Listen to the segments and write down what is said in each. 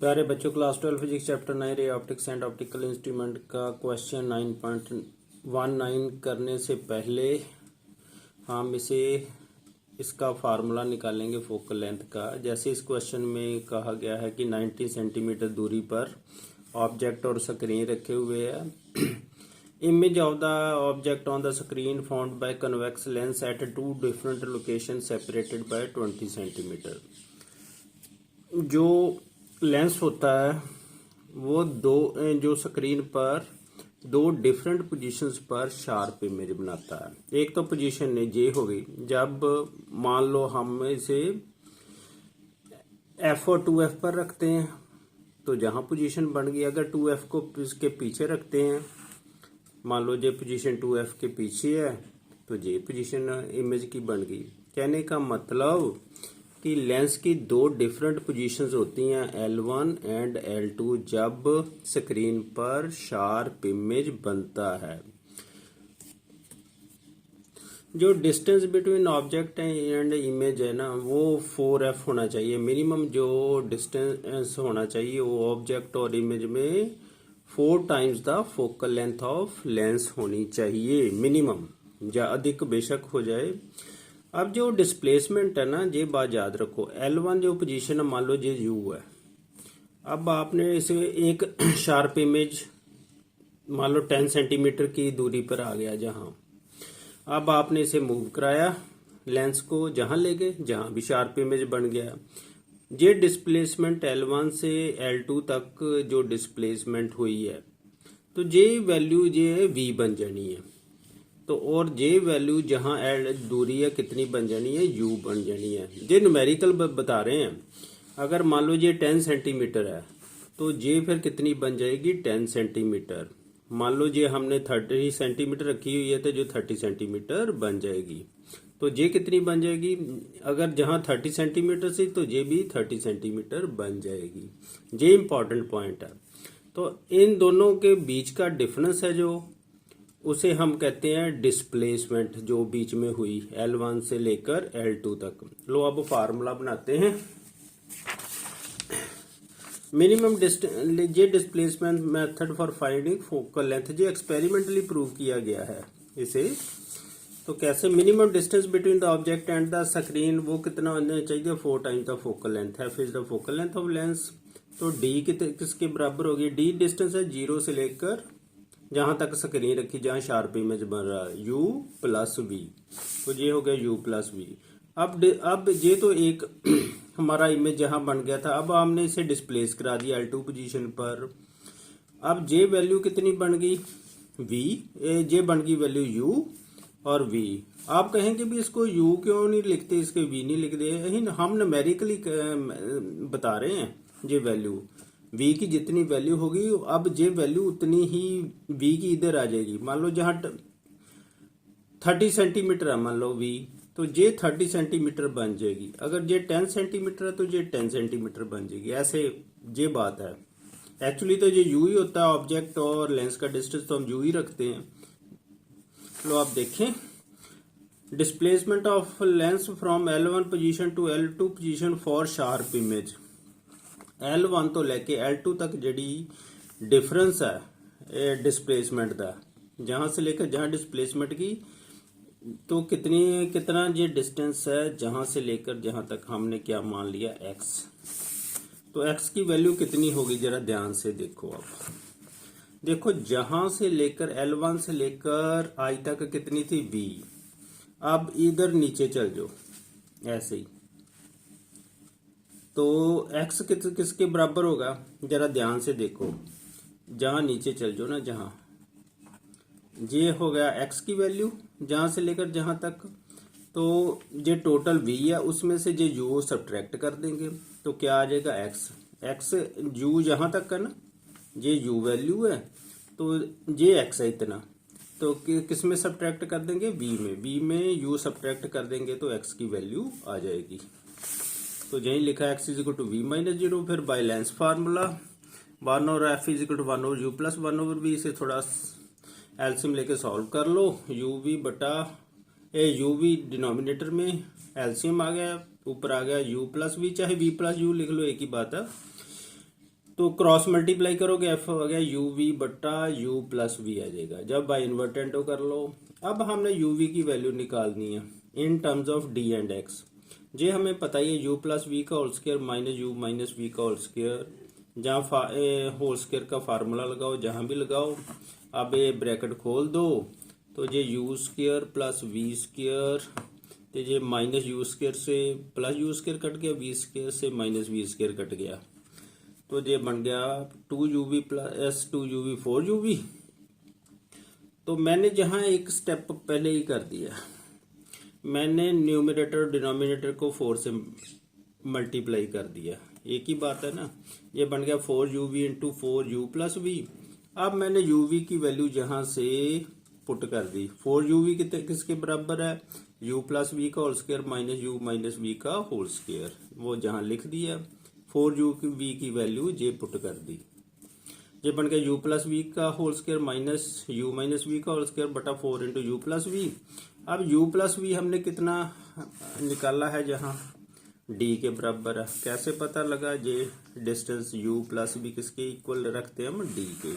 प्यारे बच्चों, class 12 physics chapter 9 ray optics and optical instrument का क्वेश्चन 9.19 करने से पहले हम इसका फार्मूला निकालेंगे फोकल लेंथ का। जैसे इस क्वेश्चन में कहा गया है कि 90 सेंटीमीटर दूरी पर ऑब्जेक्ट और स्क्रीन रखे हुए हैं। Image of the object on the screen found by convex lens at two different location separated by 20 centimetre. जो लेंस होता है वो जो स्क्रीन पर दो डिफरेंट पोजीशंस पर शार्प इमेज बनाता है। एक तो पोजीशन ये हो गई जब मान लो हम इसे F और 2F पर रखते हैं तो जहां पोजीशन बन गई। अगर 2F को इसके पीछे रखते हैं, मान लो ये पोजीशन 2F के पीछे है तो ये पोजीशन इमेज की बन गई। कहने का मतलब कि लेंस की दो डिफरेंट पोजीशंस होती हैं L1 एंड L2 जब स्क्रीन पर शार्प इमेज बनता है। जो distance between object and image है ना वो 4F होना चाहिए। मिनिमम जो डिस्टेंस होना चाहिए वो ऑब्जेक्ट और इमेज में 4 times the focal length of lens होनी चाहिए मिनिमम, या अधिक बेशक हो जाए। अब जो डिस्प्लेसमेंट है ना, ये बात याद रखो। L1 जो पोजीशन है मान लो ये U है। अब आपने इसे एक शार्प इमेज मान लो 10 सेंटीमीटर की दूरी पर आ गया जहां। अब आपने इसे मूव कराया, लेंस को जहां ले गए जहां भी शार्प इमेज बन गया। ये डिस्प्लेसमेंट L1 से L2 तक जो डिस्प्लेसमेंट हुई है तो ये वैल्यू ये V बन जानी है। तो और ये वैल्यू जहां दूरी है कितनी बन जानी है, U बन जानी है। ये न्यूमेरिकल बता रहे हैं। अगर मान लो ये 10 सेंटीमीटर है तो ये फिर कितनी बन जाएगी 10 सेंटीमीटर। मान लो ये हमने 30 सेंटीमीटर रखी हुई है तो जो 30 सेंटीमीटर बन जाएगी। तो ये कितनी बन जाएगी, अगर जहां 30 सेंटीमीटर से तो ये भी 30 सेंटीमीटर बन जाएगी। ये इंपॉर्टेंट पॉइंट है। तो इन दोनों के बीच का डिफरेंस है जो, उसे हम कहते हैं डिस्प्लेसमेंट, जो बीच में हुई L1 से लेकर L2 तक। लो अब फार्मूला बनाते हैं। मिनिमम ये displacement method for finding focal length जो एक्सपेरिमेंटली प्रूव किया गया है इसे। तो कैसे, minimum distance between the object and the screen वो कितना होना चाहिए 4 times the focal length. F is the focal length of lens. तो D किसके बराबर होगी, D डिस्टेंस है 0 से लेकर जहां तक स्क्रीन रखी जहां शार्प इमेज बन रहा है U प्लस V। तो ये हो गया U प्लस V। अब ये तो एक हमारा इमेज जहां बन गया था। अब हमने इसे डिस्प्लेस करा दिया L2 पोजीशन पर। अब ये वैल्यू कितनी बन गई V, ये बन गई वैल्यू U और V। आप कहेंगे भी इसको U क्यों नहीं लिखते, इसके V नहीं लिखते। हम न्यूमेरिकली बता रहे हैं ये वैल्यू V की जितनी वैल्यू होगी अब ये वैल्यू उतनी ही V की इधर आ जाएगी। मान लो जहां 30 सेंटीमीटर है मान लो V, तो ये 30 सेंटीमीटर बन जाएगी। अगर ये 10 सेंटीमीटर है तो ये 10 सेंटीमीटर बन जाएगी। ऐसे ये बात है। एक्चुअली तो ये U ही होता है, ऑब्जेक्ट और लेंस का डिस्टेंस तो हम U ही रखते हैं। लो आप देखें, displacement of lens from L1 position to L2 position for sharp image. L1 तो लेके L2 तक जड़ी डिफरेंस है डिस्प्लेसमेंट का, जहां से लेकर जहां डिस्प्लेसमेंट की, तो कितना ये डिस्टेंस है जहां से लेकर जहां तक हमने क्या मान लिया X। तो X की वैल्यू कितनी होगी जरा ध्यान से देखो। अब देखो जहां से लेकर L1 से लेकर I तक कितनी थी V। अब इधर नीचे चल जाओ ऐसे ही, तो X किसके बराबर होगा जरा ध्यान से देखो। जहां नीचे चल जाओ ना, जहां ये हो गया X की वैल्यू जहां से लेकर जहां तक। तो ये टोटल V है, उसमें से ये U सब्ट्रैक्ट कर देंगे तो क्या आ जाएगा X U जहां तक है ना, ये U वैल्यू है तो ये X है इतना। तो किस में सब्ट्रैक्ट कर देंगे, V में U सब्ट्रैक्ट कर देंगे तो X की वैल्यू आ जाएगी। तो यही लिखा है X is equal to V minus 0। फिर बाय लेंस फार्मूला 1 और F इज इक्वल टू 1 और U प्लस 1 ओवर V। इसे थोड़ा एलसीएम लेके सॉल्व कर लो। UV बटा UV डिनोमिनेटर में एलसीएम आ गया, ऊपर आ गया U प्लस V, चाहे V प्लस U लिख लो एक ही बात है। तो क्रॉस मल्टीप्लाई करोगे एफ हो गया यू वी बट्टा यू प्लस वी आ जाएगा। जब बाई इन्वर्टेंटो कर लो। अब हमने यू वी की वैल्यू निकालनी है in terms of D and X. जे हमें पता ही है यू प्लस वी का whole square minus you minus we का होल स्क्वायर। जहाँ होल स्क्वायर का फार्मूला लगाओ, जहाँ भी लगाओ। अब ये ब्रैकेट खोल दो तो ये u square plus v square तो ये माइनस यू स्क्वायर से प्लस यू स्क्वायर कट गया, वी स्क्वायर से माइनस वी स्क्वायर कट गया, तो ये बन गया 2uv प्लस 2uv 4uv। तो मैंने जहां एक स्टेप पहले ही कर दिया, मैंने न्यूमरेटर और डिनोमिनेटर को 4 से मल्टीप्लाई कर दिया। एक ही बात है ना। ये बन गया 4uv into 4u plus v. अब मैंने uv की वैल्यू जहां से पुट कर दी। 4uv किसके बराबर है? u प्लस वी का whole square minus you minus we का होल स्क्वायर, वो जहां लिख दिया। 4uv की वैल्यू जे पुट कर दी। ये बन गया u प्लस वी का whole square minus you minus we का होल स्क्वायर बटा 4 इंटू यू प्लस वी। अब u प्लस वी हमने कितना निकाला है? जहां d के बराबर है। कैसे पता लगा? ये डिस्टेंस u प्लस वी किसके इक्वल रखते हैं हम? d के।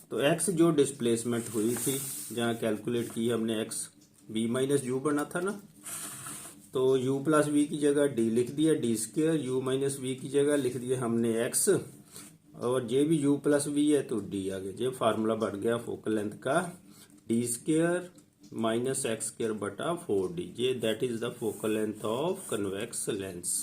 तो x जो डिस्प्लेसमेंट हुई थी जहां कैलकुलेट की हमने x v माइनस यू बना था ना, तो u प्लस वी की जगह d लिख दिया, d square. u minus v की जगह लिख दिया हमने x, और ये भी u प्लस वी है तो d आ गया। ये फार्मूला बढ़ गया फोकल लेंथ का, d square minus x square बटा 4d। ये that is the focal length of convex lens.